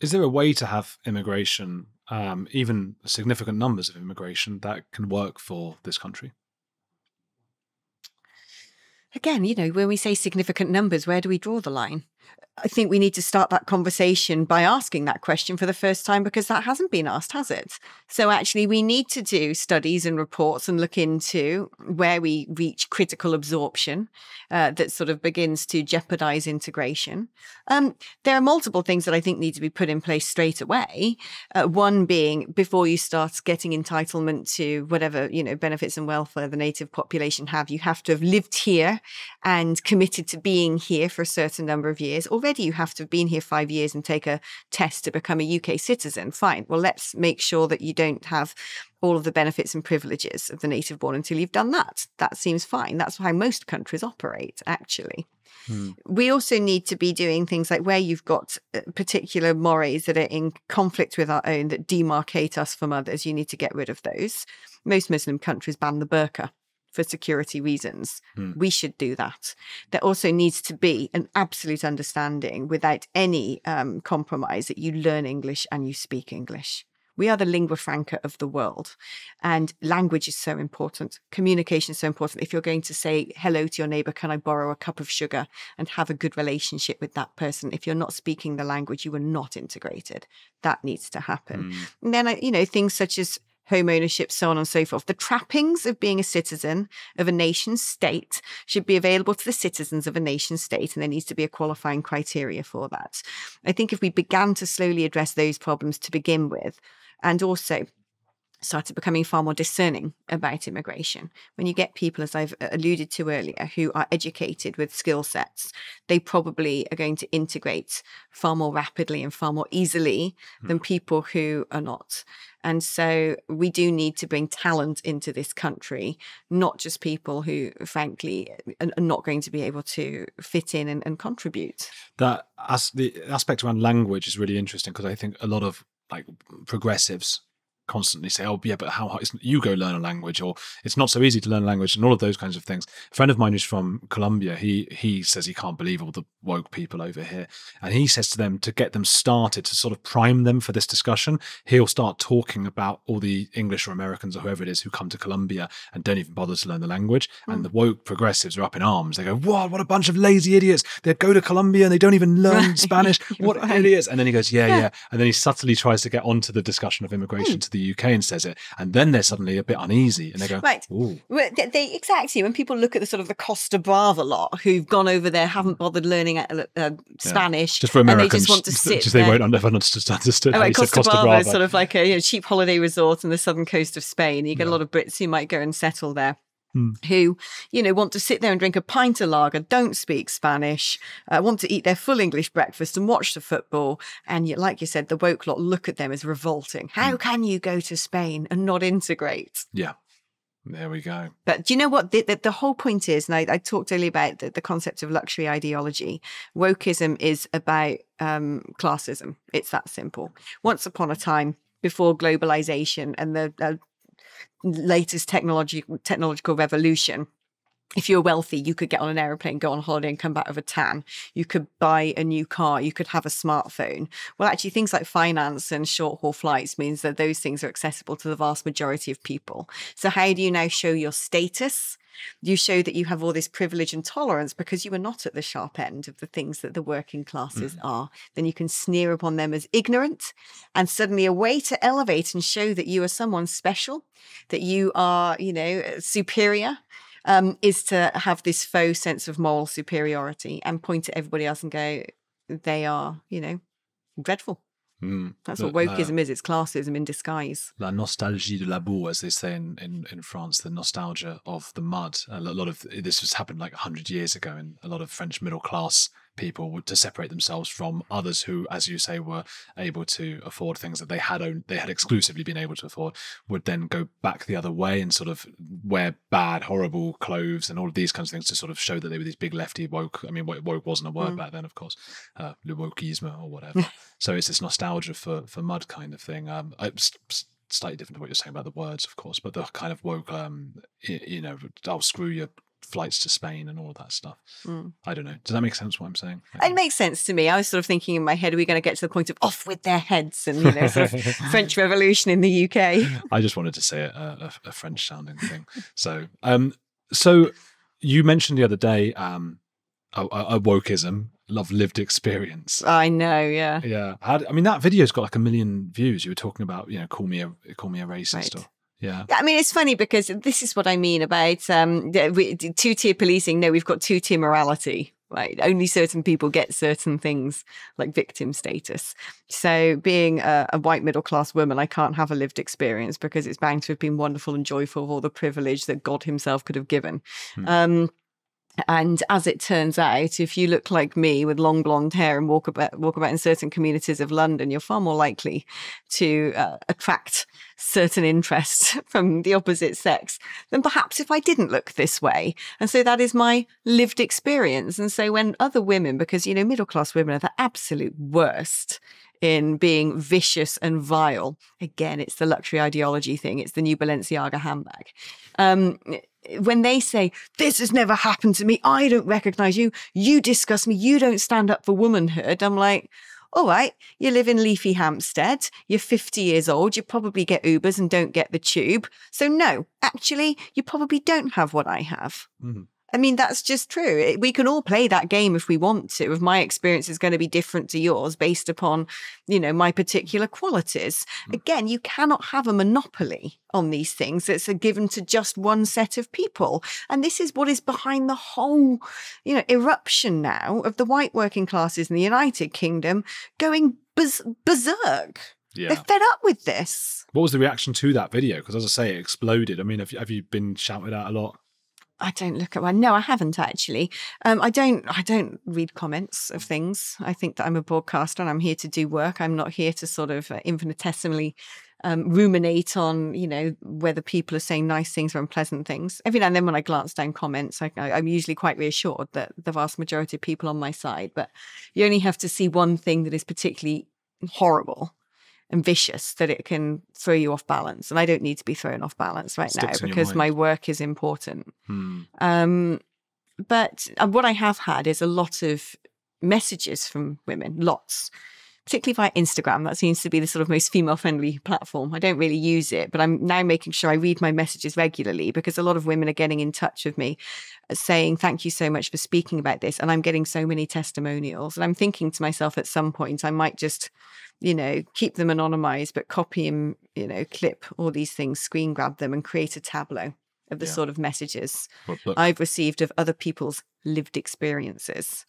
Is there a way to have immigration, even significant numbers of immigration, that can work for this country? Again, when we say significant numbers, where do we draw the line? I think we need to start that conversation by asking that question for the first time, because that hasn't been asked, has it? So actually, we need to do studies and reports and look into where we reach critical absorption that sort of begins to jeopardize integration. There are multiple things that I think need to be put in place straight away. One being, before you start getting entitlement to whatever, benefits and welfare the native population have, you have to have lived here and committed to being here for a certain number of years. Already you have to have been here 5 years and take a test to become a UK citizen. Fine. Well, let's make sure that you don't have all of the benefits and privileges of the native born until you've done that. That seems fine. That's how most countries operate, actually. We also need to be doing things like where you've got particular mores that are in conflict with our own, that demarcate us from others. You need to get rid of those. Most Muslim countries ban the burqa for security reasons. We should do that. There also needs to be an absolute understanding, without any compromise, that you learn English and you speak English. We are the lingua franca of the world, and language is so important. Communication is so important. If you're going to say hello to your neighbor, can I borrow a cup of sugar, and have a good relationship with that person, if you're not speaking the language, you are not integrated. That needs to happen. And then, things such as home ownership, so on and so forth. The trappings of being a citizen of a nation state should be available to the citizens of a nation state, and there needs to be a qualifying criteria for that. I think if we began to slowly address those problems to begin with, and also started becoming far more discerning about immigration. When you get people, as I've alluded to earlier, who are educated with skill sets, they probably are going to integrate far more rapidly and far more easily than people who are not. And so we do need to bring talent into this country, not just people who, frankly, are not going to be able to fit in and contribute. The aspect around language is really interesting, because I think a lot of progressives constantly say, oh yeah, but how hard, you go learn a language, or it's not so easy to learn a language, and all of those kinds of things. A friend of mine who's from Colombia, he says he can't believe all the woke people over here, and he says to them, to get them started, to sort of prime them for this discussion, he'll start talking about all the English or Americans or whoever it is who come to Colombia and don't even bother to learn the language, and the woke progressives are up in arms. They go, what a bunch of lazy idiots, they go to Colombia and they don't even learn Spanish, what idiots. And then he goes, yeah, and then he subtly tries to get onto the discussion of immigration to the UK and says it, and then they're suddenly a bit uneasy, and they go, right. Ooh. Well, exactly. When people look at the sort of the Costa Brava lot who've gone over there, haven't bothered learning Spanish, just for Americans, and they just want to sit just they won't understood. Oh, right, Costa Brava is sort of like a cheap holiday resort on the southern coast of Spain. You get a lot of Brits who might go and settle there, who, want to sit there and drink a pint of lager, don't speak Spanish, want to eat their full English breakfast and watch the football. And like you said, the woke lot look at them as revolting. How can you go to Spain and not integrate? Yeah. There we go. But do you know what? The whole point is, and I talked earlier about the concept of luxury ideology. Wokeism is about classism. It's that simple. Once upon a time, before globalization and the latest technological revolution, if you were wealthy, you could get on an aeroplane, go on holiday and come back with a tan. You could buy a new car. You could have a smartphone. Well, actually, things like finance and short haul flights means that those things are accessible to the vast majority of people. So how do you now show your status? You show that you have all this privilege and tolerance because you are not at the sharp end of the things that the working classes are. Then you can sneer upon them as ignorant, and suddenly a way to elevate and show that you are someone special, that you are, superior, is to have this faux sense of moral superiority and point at everybody else and go, they are, dreadful. That's what wokeism is. It's classism in disguise. La nostalgie de la boue, as they say in France, the nostalgia of the mud. A lot of this has happened like 100 years ago, and a lot of French middle class people would, to separate themselves from others who, as you say, were able to afford things that they had exclusively been able to afford, would then go back the other way and sort of wear bad, horrible clothes and all of these kinds of things to sort of show that they were these big lefty woke. I mean, woke wasn't a word back then, of course, le wokeisme or whatever. So it's this nostalgia for mud kind of thing. Slightly different to what you're saying about the words, of course, but the kind of woke, I'll screw your flights to Spain and all of that stuff. Mm. I don't know. Does that make sense what I'm saying? It makes sense to me. I was sort of thinking in my head, are we going to get to the point of off with their heads and, sort of French Revolution in the UK? I just wanted to say a French sounding thing. So you mentioned the other day a wokeism, love lived experience. I know, yeah. Yeah. That video's got like 1 million views. You were talking about, call me a racist. Right. Or, yeah. I mean, it's funny because this is what I mean about two-tier policing. No, we've got two-tier morality, right? Only certain people get certain things like victim status. So being a white middle-class woman, I can't have a lived experience because it's bound to have been wonderful and joyful of all the privilege that God himself could have given. And as it turns out, if you look like me with long blonde hair and walk about in certain communities of London, you're far more likely to attract certain interest from the opposite sex than perhaps if I didn't look this way. And so that is my lived experience. And so when other women, because, middle-class women are the absolute worst in being vicious and vile. Again, it's the luxury ideology thing. It's the new Balenciaga handbag. When they say, this has never happened to me, I don't recognize you, you disgust me, you don't stand up for womanhood, I'm like, all right, you live in leafy Hampstead, you're 50 years old, you probably get Ubers and don't get the tube. So no, actually, you probably don't have what I have. Mm-hmm. I mean, that's just true. We can all play that game if we want to. If my experience is going to be different to yours based upon, my particular qualities. Again, you cannot have a monopoly on these things that's given to just one set of people. And this is what is behind the whole, eruption now of the white working classes in the United Kingdom going berserk. Yeah. They're fed up with this. What was the reaction to that video? Because as I say, it exploded. I mean, have you been shouted at a lot? I don't look at one. No, I haven't actually. I don't read comments of things. I think that I'm a broadcaster and I'm here to do work. I'm not here to sort of infinitesimally ruminate on, whether people are saying nice things or unpleasant things. Every now and then when I glance down comments, I'm usually quite reassured that the vast majority of people on my side. But you only have to see one thing that is particularly horrible and vicious that it can throw you off balance. And I don't need to be thrown off balance right now because my work is important. But what I have had is a lot of messages from women, lots, particularly via Instagram. That seems to be the sort of most female-friendly platform. I don't really use it, but I'm now making sure I read my messages regularly because a lot of women are getting in touch with me saying, thank you so much for speaking about this. And I'm getting so many testimonials. And I'm thinking to myself at some point, I might just keep them anonymized, but copy and, clip all these things, screen grab them and create a tableau of the sort of messages I've received of other people's lived experiences.